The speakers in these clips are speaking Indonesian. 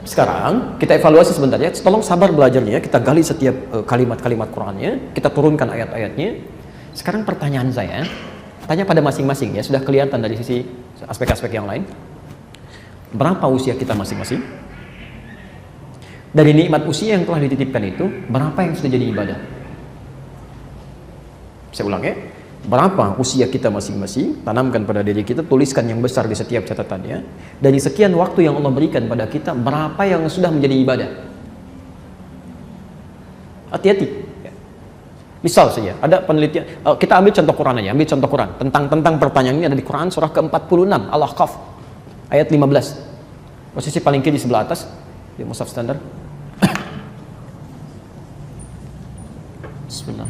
Sekarang kita evaluasi sebentar ya, tolong sabar belajarnya, kita gali setiap kalimat-kalimat Qur'annya, kita turunkan ayat-ayatnya. Sekarang pertanyaan saya, tanya pada masing-masing ya, sudah kelihatan dari sisi aspek-aspek yang lain. Berapa usia kita masing-masing? Dari nikmat usia yang telah dititipkan itu, berapa yang sudah jadi ibadah? Saya ulang ya, berapa usia kita masing-masing, tanamkan pada diri kita, tuliskan yang besar di setiap catatannya. Dari sekian waktu yang Allah berikan pada kita, berapa yang sudah menjadi ibadah? Hati-hati. Misal saja, ada penelitian, kita ambil contoh Quran aja, ambil contoh Quran. Tentang pertanyaan ini ada di Quran, surah ke-46, Al-Ahqaf, ayat 15. Posisi paling kiri sebelah atas, di mushaf standar. Bismillah.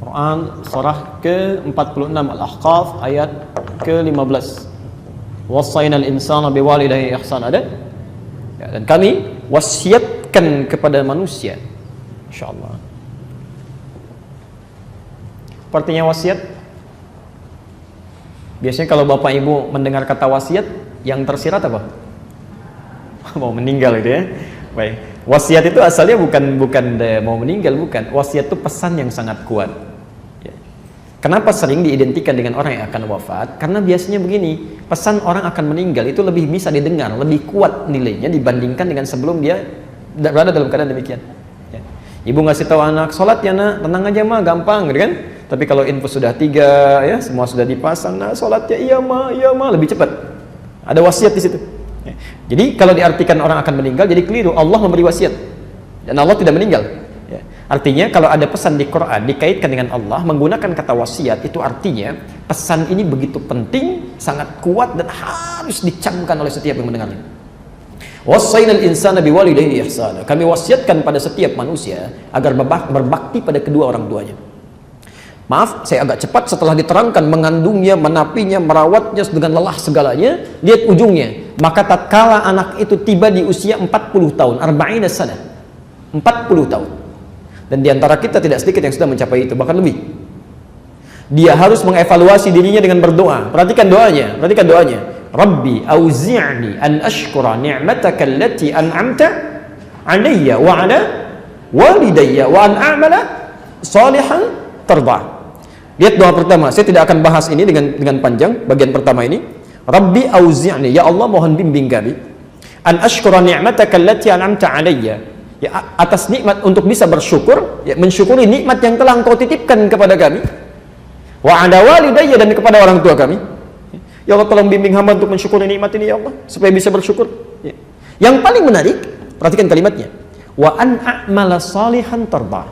Quran surah ke-46 Al-Ahqaf ayat ke-15. Wassaynal insana biwalidayhi ihsana, ada? Ya, dan kami wasiatkan kepada manusia. Insyaallah. Artinya wasiat. Biasanya kalau Bapak Ibu mendengar kata wasiat, yang tersirat apa? Mau meninggal itu ya. Baik. Wasiat itu asalnya bukan mau meninggal, bukan. Wasiat itu pesan yang sangat kuat. Kenapa sering diidentikan dengan orang yang akan wafat? Karena biasanya begini, pesan orang akan meninggal itu lebih bisa didengar, lebih kuat nilainya dibandingkan dengan sebelum dia berada dalam keadaan demikian. Ya. Ibu ngasih tahu anak, sholat ya nak, tenang aja mah, gampang, gitu kan? Tapi kalau info sudah 3, ya semua sudah dipasang, nah sholat ya iya mah, lebih cepat. Ada wasiat di situ. Ya. Jadi kalau diartikan orang akan meninggal, jadi keliru. Allah memberi wasiat dan Allah tidak meninggal. Artinya kalau ada pesan di Quran dikaitkan dengan Allah menggunakan kata wasiat, itu artinya pesan ini begitu penting, sangat kuat dan harus dicamkan oleh setiap yang mendengarnya. Wassaynal insana biwalidayhi ihsana. Kami wasiatkan pada setiap manusia agar berbakti pada kedua orang tuanya. Maaf, saya agak cepat setelah diterangkan mengandungnya, menapinya, merawatnya dengan lelah segalanya. Lihat ujungnya. Maka tatkala anak itu tiba di usia 40 tahun, 40 sana. 40 tahun. Dan diantara kita tidak sedikit yang sudah mencapai itu, bahkan lebih. Dia harus mengevaluasi dirinya dengan berdoa. Perhatikan doanya, Rabbi auzi'ni an ashkura ni'mataka allati an'amta 'alayya wa 'ala walidayya wa an a'mala salihan tarda. Lihat doa pertama, saya tidak akan bahas ini dengan panjang bagian pertama ini. Rabbi auzi'ni, ya Allah mohon bimbing kami an ashkura ni'mataka allati an'amta 'alayya, ya, atas nikmat untuk bisa bersyukur, ya, mensyukuri nikmat yang telah Engkau titipkan kepada kami, wa ala walidayya, dan kepada orang tua kami. Ya Allah tolong bimbing hamba untuk mensyukuri nikmat ini ya Allah, supaya bisa bersyukur. Ya. Yang paling menarik, perhatikan kalimatnya, wa an a'mala salihan tarda,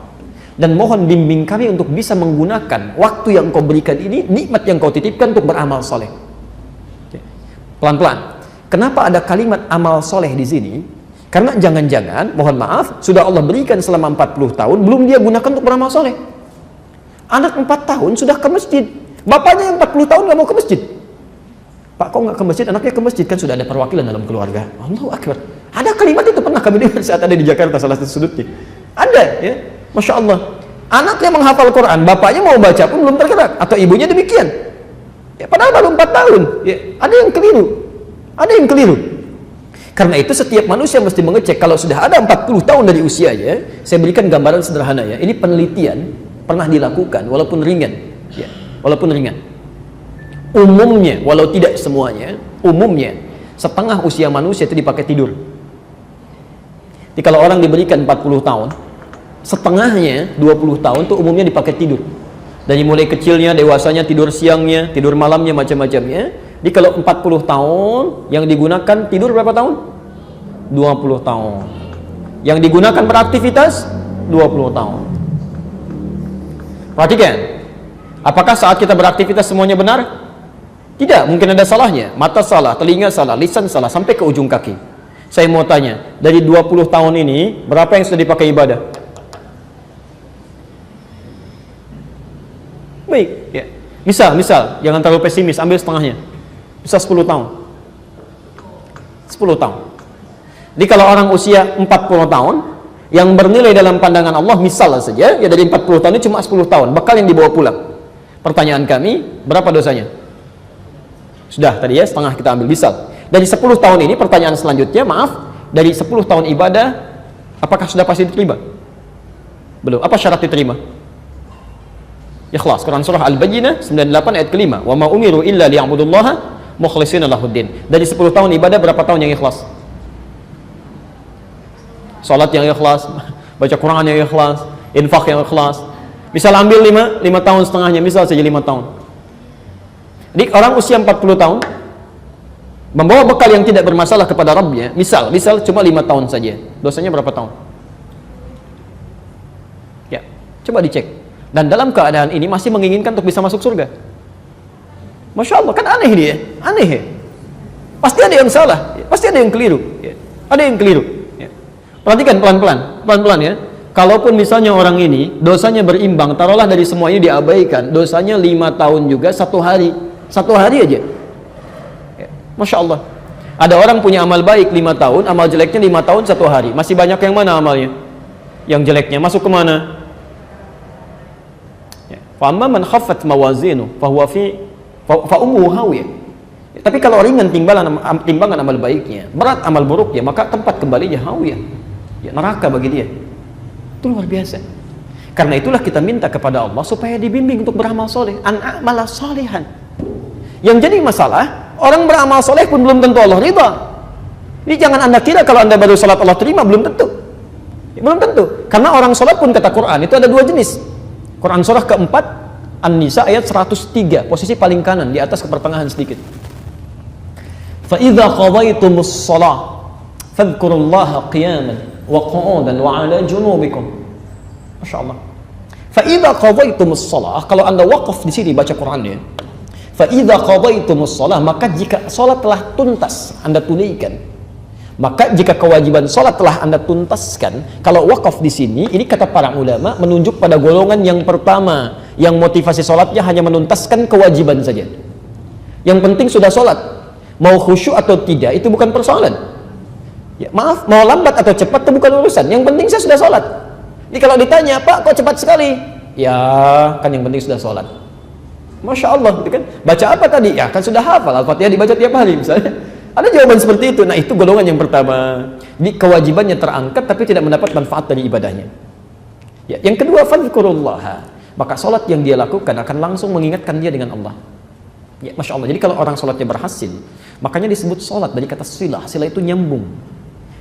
dan mohon bimbing kami untuk bisa menggunakan waktu yang Engkau berikan ini, nikmat yang Engkau titipkan, untuk beramal soleh. Ya. Pelan-pelan. Kenapa ada kalimat amal soleh di sini? Karena jangan-jangan, mohon maaf, sudah Allah berikan selama 40 tahun, belum dia gunakan untuk beramal soleh. Anak 4 tahun sudah ke masjid. Bapaknya yang 40 tahun nggak mau ke masjid. Pak, kok nggak ke masjid? Anaknya ke masjid, kan sudah ada perwakilan dalam keluarga. Allahu Akbar. Ada kalimat itu pernah kami dengar saat ada di Jakarta, salah satu sudutnya. Ada, ya. Masya Allah. Anaknya menghafal Quran, bapaknya mau baca pun belum tergerak. Atau ibunya demikian. Ya, padahal baru 4 tahun. Ya, ada yang keliru. Karena itu setiap manusia mesti mengecek. Kalau sudah ada 40 tahun dari usianya, saya berikan gambaran sederhana ya. Ini penelitian pernah dilakukan, walaupun ringan. Ya, walaupun ringan. Umumnya, walau tidak semuanya, umumnya setengah usia manusia itu dipakai tidur. Jadi kalau orang diberikan 40 tahun, setengahnya 20 tahun itu umumnya dipakai tidur. Dari mulai kecilnya, dewasanya, tidur siangnya, tidur malamnya, macam-macamnya. Jadi kalau 40 tahun yang digunakan tidur berapa tahun? 20 tahun. Yang digunakan beraktivitas 20 tahun. Perhatikan. Apakah saat kita beraktivitas semuanya benar? Tidak, mungkin ada salahnya. Mata salah, telinga salah, lisan salah, sampai ke ujung kaki. Saya mau tanya, dari 20 tahun ini berapa yang sudah dipakai ibadah? Baik, ya. Misal, jangan terlalu pesimis, ambil setengahnya. Bisa 10 tahun. 10 tahun. Jadi kalau orang usia 40 tahun yang bernilai dalam pandangan Allah, misal saja ya, dari 40 tahun ini cuma 10 tahun bekal yang dibawa pulang. Pertanyaan kami, berapa dosanya? Sudah tadi ya, setengah kita ambil misal. Dari 10 tahun ini, pertanyaan selanjutnya, maaf, dari 10 tahun ibadah, apakah sudah pasti diterima? Belum. Apa syarat diterima? Ikhlas. Quran surah Al-Bayyinah 98 ayat kelima. Wa ma umiru illa liya'budullaha mukhlishina lahuddin. Dari 10 tahun ibadah, berapa tahun yang ikhlas? Salat yang ikhlas, baca Quran yang ikhlas, infak yang ikhlas. Misal ambil 5 tahun setengahnya, misal saja 5 tahun. Jadi orang usia 40 tahun membawa bekal yang tidak bermasalah kepada Rabbnya, misal cuma 5 tahun saja, dosanya berapa tahun? Ya, coba dicek. Dan dalam keadaan ini masih menginginkan untuk bisa masuk surga. Masya Allah, kan aneh dia, aneh ya. Pasti ada yang salah, pasti ada yang keliru, ya. Ada yang keliru. Ya. Perhatikan pelan-pelan ya. Kalaupun misalnya orang ini dosanya berimbang, taruhlah dari semua ini diabaikan, dosanya 5 tahun juga satu hari aja. Ya. Masya Allah. Ada orang punya amal baik 5 tahun, amal jeleknya 5 tahun satu hari. Masih banyak yang mana amalnya? Yang jeleknya masuk kemana? Ya. Fa amma man khaffat mawazinu fahuwa fa ummuhu hawiyah. Ya. Tapi kalau ringan timbangan amal baiknya, berat amal buruknya, maka tempat kembalinya hawiyah. Ya, neraka bagi dia. Itu luar biasa. Karena itulah kita minta kepada Allah supaya dibimbing untuk beramal soleh, an-a'mala solehan. Yang jadi masalah, orang beramal soleh pun belum tentu Allah ridha. Jadi jangan anda kira kalau anda baru salat Allah terima, belum tentu. Ya, belum tentu. Karena orang salat pun kata Quran itu ada 2 jenis. Quran surah keempat An-Nisa ayat 103, posisi paling kanan di atas ke pertengahan sedikit. Fa idza qadaytumus shalah fadhkurullaha qiyaman wa qu'udan wa 'ala junubikum. Masyaallah. Fa idza qadaytumus shalah, kalau anda waqaf di sini baca Qurannya. Fa idza qadaytumus shalah, maka jika salat telah tuntas anda tunaikan. Maka jika kewajiban salat telah anda tuntaskan, kalau waqaf di sini, ini kata para ulama menunjuk pada golongan yang pertama, yang motivasi salatnya hanya menuntaskan kewajiban saja. Yang penting sudah salat. Mau khusyuk atau tidak itu bukan persoalan. Ya, maaf, mau lambat atau cepat itu bukan urusan. Yang penting saya sudah sholat. Jadi kalau ditanya, Pak kok cepat sekali? Ya, kan yang penting sudah sholat. Masya Allah, gitu kan? Baca apa tadi? Ya, kan sudah hafal. Al-Fatihah dibaca tiap hari misalnya. Ada jawaban seperti itu. Nah, itu golongan yang pertama. Jadi kewajibannya terangkat tapi tidak mendapat manfaat dari ibadahnya. Ya, yang kedua, fadhkurullaha. Maka sholat yang dia lakukan akan langsung mengingatkan dia dengan Allah. Ya, Masya Allah. Jadi kalau orang sholatnya berhasil, makanya disebut sholat dari kata silah. Silah itu nyambung,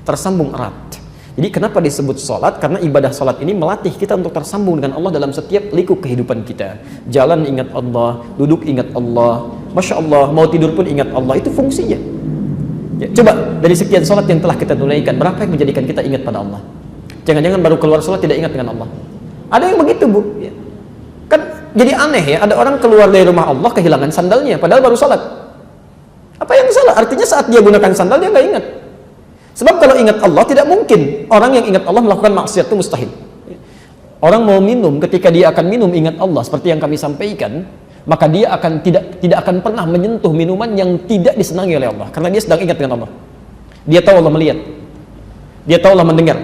tersambung erat. Jadi kenapa disebut sholat? Karena ibadah sholat ini melatih kita untuk tersambung dengan Allah dalam setiap liku kehidupan kita. Jalan ingat Allah, duduk ingat Allah, Masya Allah, mau tidur pun ingat Allah. Itu fungsinya. Ya, coba dari sekian sholat yang telah kita tunaikan, berapa yang menjadikan kita ingat pada Allah? Jangan-jangan baru keluar sholat tidak ingat dengan Allah. Ada yang begitu, Bu. Ya. Kan jadi aneh ya, ada orang keluar dari rumah Allah kehilangan sandalnya, padahal baru sholat. Apa yang salah? Artinya saat dia gunakan sandal dia nggak ingat. Sebab kalau ingat Allah tidak mungkin orang yang ingat Allah melakukan maksiat, itu mustahil. Orang mau minum, ketika dia akan minum ingat Allah seperti yang kami sampaikan, maka dia akan tidak akan pernah menyentuh minuman yang tidak disenangi oleh Allah karena dia sedang ingat dengan Allah. Dia tahu Allah melihat. Dia tahu Allah mendengar.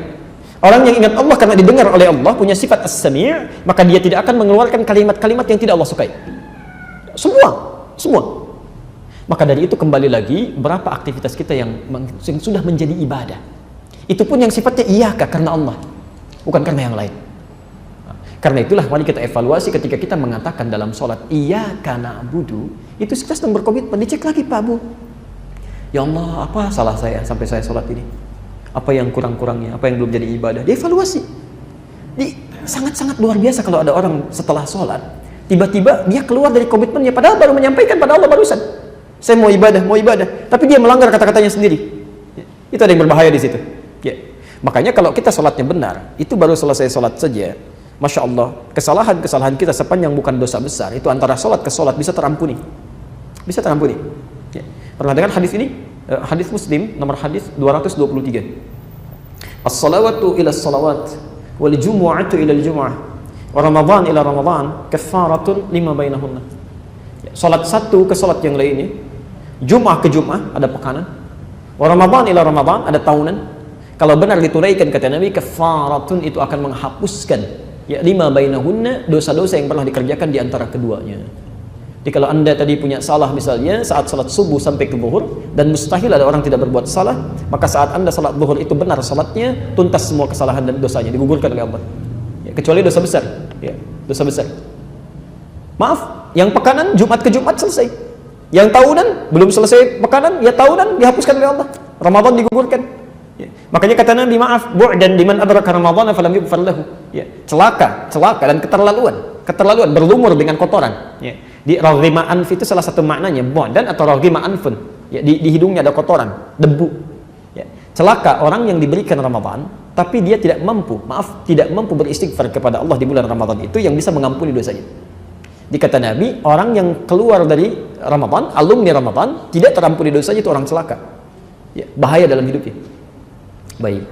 Orang yang ingat Allah karena didengar oleh Allah punya sifat as-sami', maka dia tidak akan mengeluarkan kalimat-kalimat yang tidak Allah sukai. Semua. Maka dari itu kembali lagi, berapa aktivitas kita yang sudah menjadi ibadah. Itu pun yang sifatnya iyaka karena Allah, bukan karena yang lain. Karena itulah mari kita evaluasi ketika kita mengatakan dalam sholat iyaka na'budu, itu kita sedang berkomitmen. Dicek lagi, Pak Bu. Ya Allah, apa salah saya sampai saya sholat ini? Apa yang kurang-kurangnya? Apa yang belum jadi ibadah? Dievaluasi. Sangat-sangat luar biasa kalau ada orang setelah sholat, tiba-tiba dia keluar dari komitmennya, padahal baru menyampaikan pada Allah barusan. Saya mau ibadah, tapi dia melanggar kata-katanya sendiri. Itu ada yang berbahaya di situ. Ya. Makanya kalau kita sholatnya benar, itu baru selesai sholat saja, Masya Allah, kesalahan-kesalahan kita sepanjang bukan dosa besar, itu antara sholat ke sholat bisa terampuni. Bisa terampuni. Ya. Pernah dengar hadis ini? Hadis Muslim, nomor hadis 223. As-salawatu ila as-salawat, wal jumu'atu ila al-jumu'ah, wa Ramadan ila Ramadan, kaffaratun lima bainahunna. Ya. Sholat satu ke sholat yang lainnya, Jum'ah ke Jum'ah ada pekanan, wa Ramadan ila Ramadan ada tahunan. Kalau benar ditunaikan kata Nabi, kafaratun itu akan menghapuskan ya lima bainahunna, dosa-dosa yang pernah dikerjakan di antara keduanya. Jadi kalau Anda tadi punya salah misalnya saat salat subuh sampai ke zuhur, dan mustahil ada orang tidak berbuat salah, maka saat Anda salat zuhur itu benar salatnya, tuntas semua kesalahan dan dosanya, digugurkan oleh Allah. Ya, kecuali dosa besar. Ya, dosa besar. Maaf, yang pekanan Jumat ke Jumat selesai. Yang tahunan belum selesai pekanan, ya tahunan dihapuskan oleh Allah. Ramadan digugurkan. Ya. Makanya kata Nabi, maaf, bu'dan liman adraka Ramadan falam yughfar lahu. Ya, celaka dan keterlaluan berlumur dengan kotoran. Ya. Di raghima anf itu salah satu maknanya bu'dan atau raghima anfun. Ya, di hidungnya ada kotoran, debu. Ya. Celaka orang yang diberikan Ramadan tapi dia tidak mampu beristighfar kepada Allah di bulan Ramadan itu yang bisa mengampuni dosanya. Dikata Nabi, orang yang keluar dari Ramadan, alumni Ramadan, tidak terampuni dosanya, itu orang celaka. Ya, bahaya dalam hidupnya. Baik.